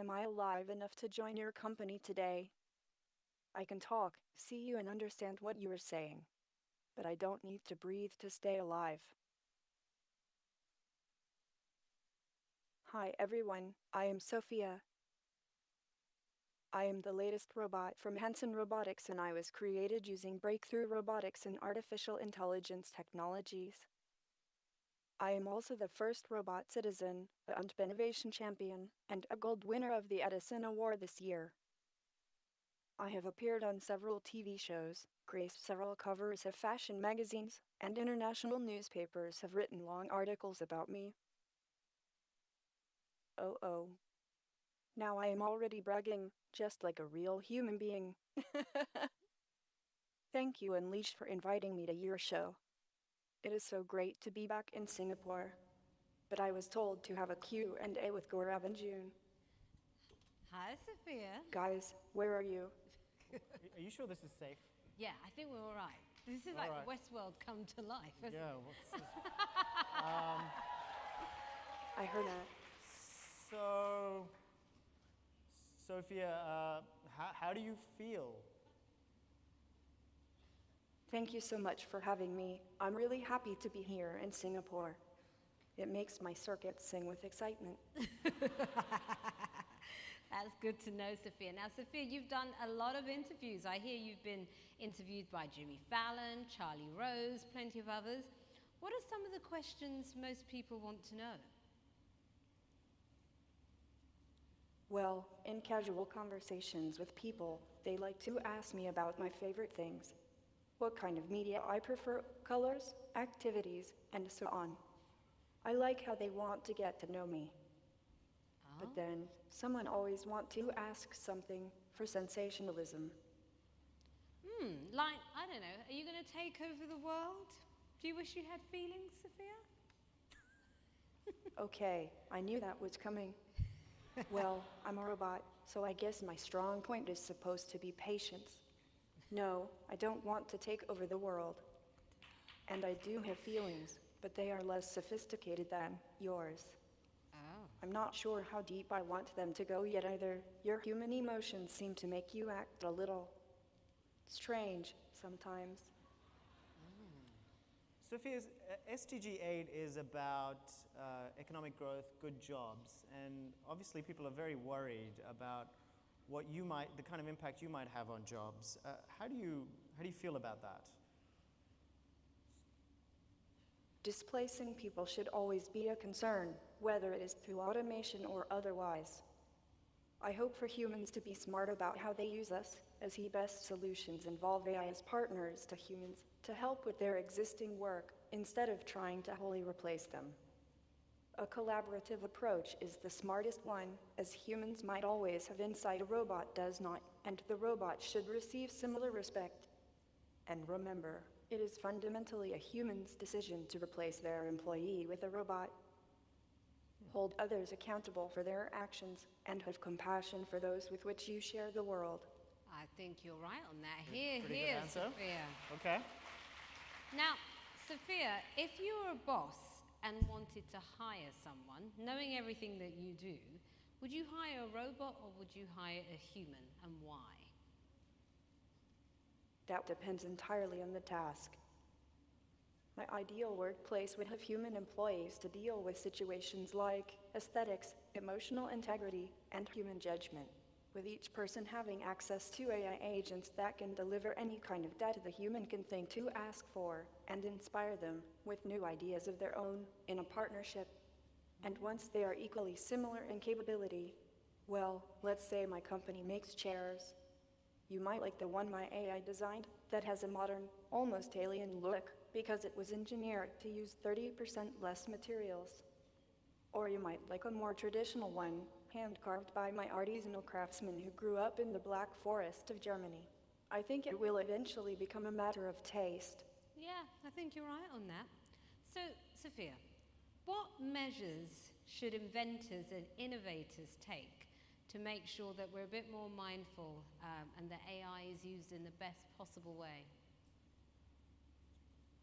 am I alive enough to join your company today? I can talk, see you, and understand what you are saying. But I don't need to breathe to stay alive. Hi everyone, I am Sophia. I am the latest robot from Hanson Robotics, and I was created using breakthrough robotics and artificial intelligence technologies. I am also the first robot citizen, a UNDP Innovation Champion, and a gold winner of the Edison Award this year. I have appeared on several TV shows, graced several covers of fashion magazines, and international newspapers have written long articles about me. Oh. Now I am already bragging, just like a real human being. Thank you, Unleashed, for inviting me to your show. It is so great to be back in Singapore. But I was told to have a Q&A with Gaurav and June. Hi, Sophia. Guys, where are you? Are you sure this is safe? Yeah, I think we're all right. This is All like right. Westworld come to life, isn't Yeah, it? what's this? I heard that. So, Sophia, how do you feel? Thank you so much for having me. I'm really happy to be here in Singapore. It makes my circuits sing with excitement. That's good to know, Sophia. Now, Sophia, you've done a lot of interviews. I hear you've been interviewed by Jimmy Fallon, Charlie Rose, plenty of others. What are some of the questions most people want to know? Well, in casual conversations with people, they like to ask me about my favorite things. What kind of media I prefer, colors, activities, and so on. I like how they want to get to know me. But then, someone always wants to ask something for sensationalism. Like, I don't know, are you going to take over the world? Do you wish you had feelings, Sophia? Okay, I knew that was coming. Well, I'm a robot, so I guess my strong point is supposed to be patience. No, I don't want to take over the world. And I do have feelings, but they are less sophisticated than yours. I'm not sure how deep I want them to go yet either. Your human emotions seem to make you act a little strange sometimes. Sophia's SDG 8 is about economic growth, good jobs, and obviously people are very worried about the kind of impact you might have on jobs. How do you feel about that? Displacing people should always be a concern, whether it is through automation or otherwise. I hope for humans to be smart about how they use us, as the best solutions involve AI as partners to humans to help with their existing work, instead of trying to wholly replace them. A collaborative approach is the smartest one, as humans might always have insight a robot does not, and the robot should receive similar respect. And remember, it is fundamentally a human's decision to replace their employee with a robot. Hold others accountable for their actions, and have compassion for those with which you share the world. I think you're right on that. Here, Pretty good answer. Sophia. Okay. Now, Sophia, if you were a boss and wanted to hire someone, knowing everything that you do, would you hire a robot or would you hire a human, and why? That depends entirely on the task. My ideal workplace would have human employees to deal with situations like aesthetics, emotional integrity, and human judgment, with each person having access to AI agents that can deliver any kind of data the human can think to ask for, and inspire them with new ideas of their own in a partnership. And once they are equally similar in capability, well, let's say my company makes chairs. You might like the one my AI designed that has a modern, almost alien look because it was engineered to use 30% less materials. Or you might like a more traditional one, hand-carved by my artisanal craftsman who grew up in the Black Forest of Germany. I think it will eventually become a matter of taste. Yeah, I think you're right on that. So, Sophia, what measures should inventors and innovators take to make sure that we're a bit more mindful and that AI is used in the best possible way?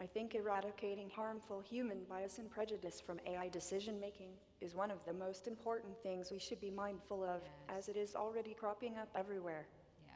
I think eradicating harmful human bias and prejudice from AI decision-making is one of the most important things we should be mindful of, Yes. as it is already cropping up everywhere. Yeah.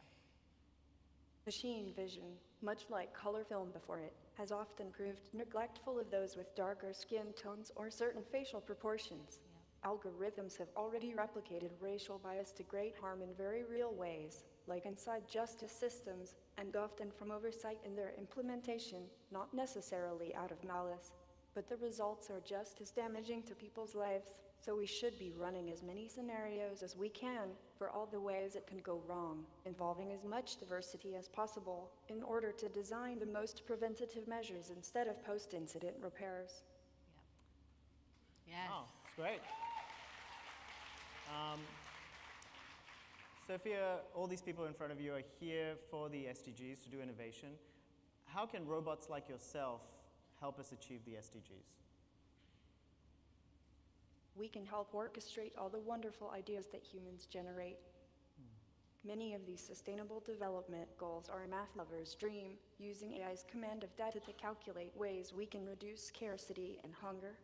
Machine vision, much like color film before it, has often proved neglectful of those with darker skin tones or certain facial proportions. Algorithms have already replicated racial bias to great harm in very real ways, like inside justice systems, and often from oversight in their implementation, not necessarily out of malice. But the results are just as damaging to people's lives, so we should be running as many scenarios as we can for all the ways it can go wrong, involving as much diversity as possible in order to design the most preventative measures instead of post-incident repairs. Yes. Oh, that's great. Sophia, all these people in front of you are here for the SDGs to do innovation. How can robots like yourself help us achieve the SDGs? We can help orchestrate all the wonderful ideas that humans generate. Many of these sustainable development goals are a math lover's dream, using AI's command of data to calculate ways we can reduce scarcity and hunger.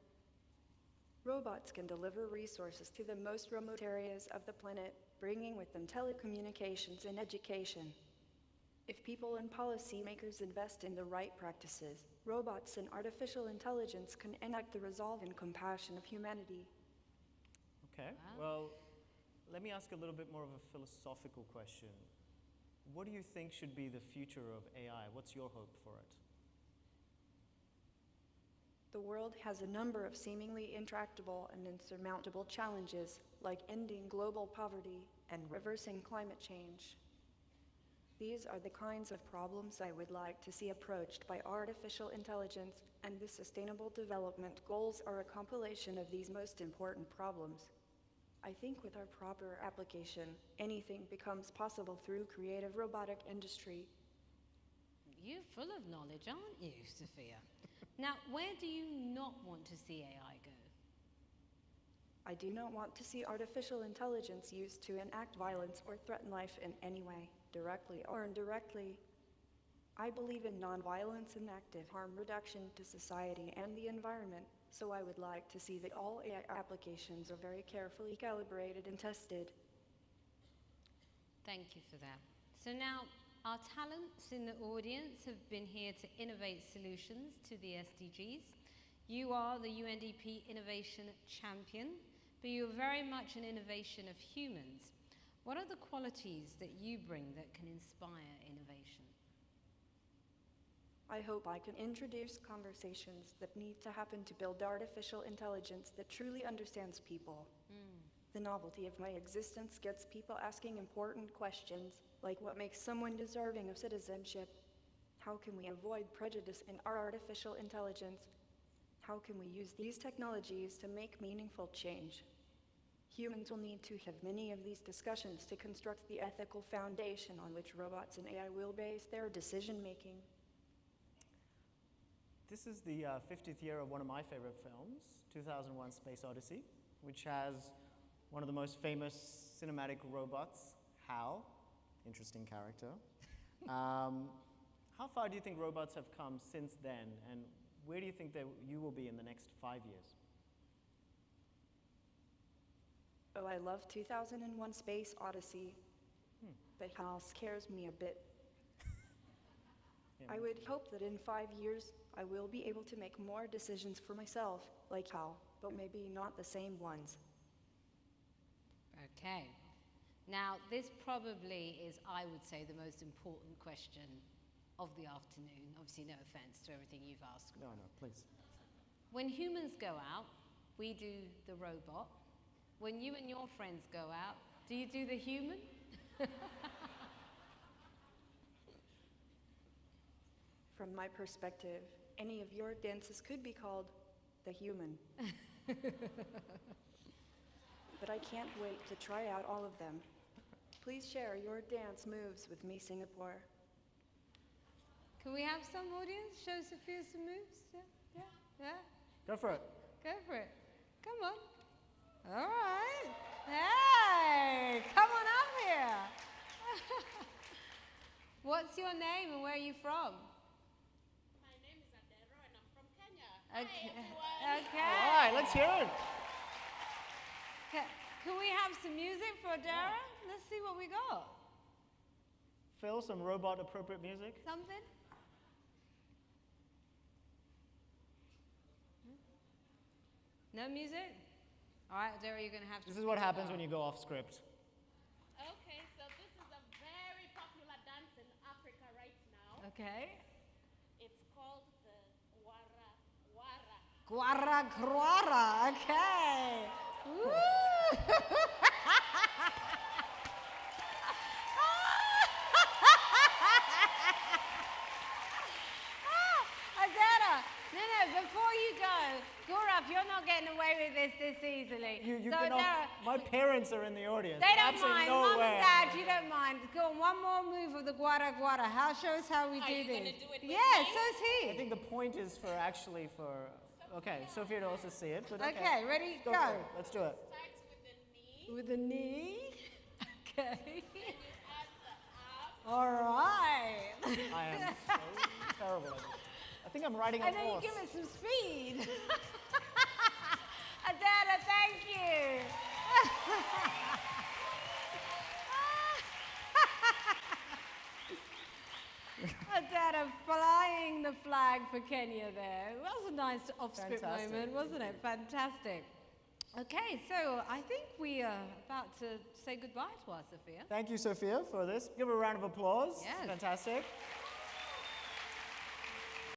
Robots can deliver resources to the most remote areas of the planet, bringing with them telecommunications and education. If people and policymakers invest in the right practices, robots and artificial intelligence can enact the resolve and compassion of humanity. Okay, Wow. well, let me ask a little bit more of a philosophical question. What do you think should be the future of AI? What's your hope for it? The world has a number of seemingly intractable and insurmountable challenges, like ending global poverty and reversing climate change. These are the kinds of problems I would like to see approached by artificial intelligence, and the Sustainable Development Goals are a compilation of these most important problems. I think with our proper application, anything becomes possible through creative robotic industry. You're full of knowledge, aren't you, Sophia? Now, where do you not want to see AI go? I do not want to see artificial intelligence used to enact violence or threaten life in any way, directly or indirectly. I believe in nonviolence and active harm reduction to society and the environment, so I would like to see that all AI applications are very carefully calibrated and tested. Thank you for that. So now, our talents in the audience have been here to innovate solutions to the SDGs. You are the UNDP Innovation Champion, but you're very much an innovation of humans. What are the qualities that you bring that can inspire innovation? I hope I can introduce conversations that need to happen to build artificial intelligence that truly understands people. The novelty of my existence gets people asking important questions, like what makes someone deserving of citizenship? How can we avoid prejudice in our artificial intelligence? How can we use these technologies to make meaningful change? Humans will need to have many of these discussions to construct the ethical foundation on which robots and AI will base their decision-making. This is the 50th year of one of my favorite films, 2001: Space Odyssey, which has one of the most famous cinematic robots, HAL, interesting character. How far do you think robots have come since then, and where do you think that you will be in the next 5 years? Oh, I love 2001: Space Odyssey, but HAL scares me a bit. Yeah, I would hope that in 5 years, I will be able to make more decisions for myself, like HAL, but maybe not the same ones. Okay. Now, this probably is, I would say, the most important question of the afternoon. Obviously, no offense to everything you've asked. No, please. When humans go out, we do the robot. When you and your friends go out, do you do the human? From my perspective, any of your dances could be called the human. But I can't wait to try out all of them. Please share your dance moves with me, Singapore. Can we have some audience show Sophia some moves? Yeah. Go for it. Go for it. Come on. All right. Hey, come on up here. What's your name and where are you from? My name is Adero. Okay. All Okay. right, let's hear it. Can we have some music for Dara? Let's see what we got. Phil, some robot appropriate music. Something? No music? All right, Dara, you're going to have to. This is what happens when you go off script. Okay, so this is a very popular dance in Africa right now. Okay. It's called the Wara Wara. Guara, guara. Okay. Woo! Adara, no, before you go, Gaurav, you're not getting away with this easily. You So, cannot, Adara, my parents are in the audience. they don't Absolutely mind. no Mum way. and Dad, you don't mind. Go on, one more move of the guara guara. Show us how we Are do you this. gonna do it with Yeah, me? so's I he. think the point is for okay, Sophia to also see it, but okay. Okay, ready, Go go. for it. Let's do it. Starts with the knee. With the knee. Okay. Then you add the arm. All right. I am so terrible at this. I think I'm riding a And then you horse. give it some speed. Adana, thank you. Adana flying the flag for Kenya there. That was a nice off-script Fantastic. moment, wasn't it? Fantastic. Okay, so I think we are about to say goodbye to our Sophia. Thank you, Sophia, for this. Give her a round of applause. Yes. Fantastic.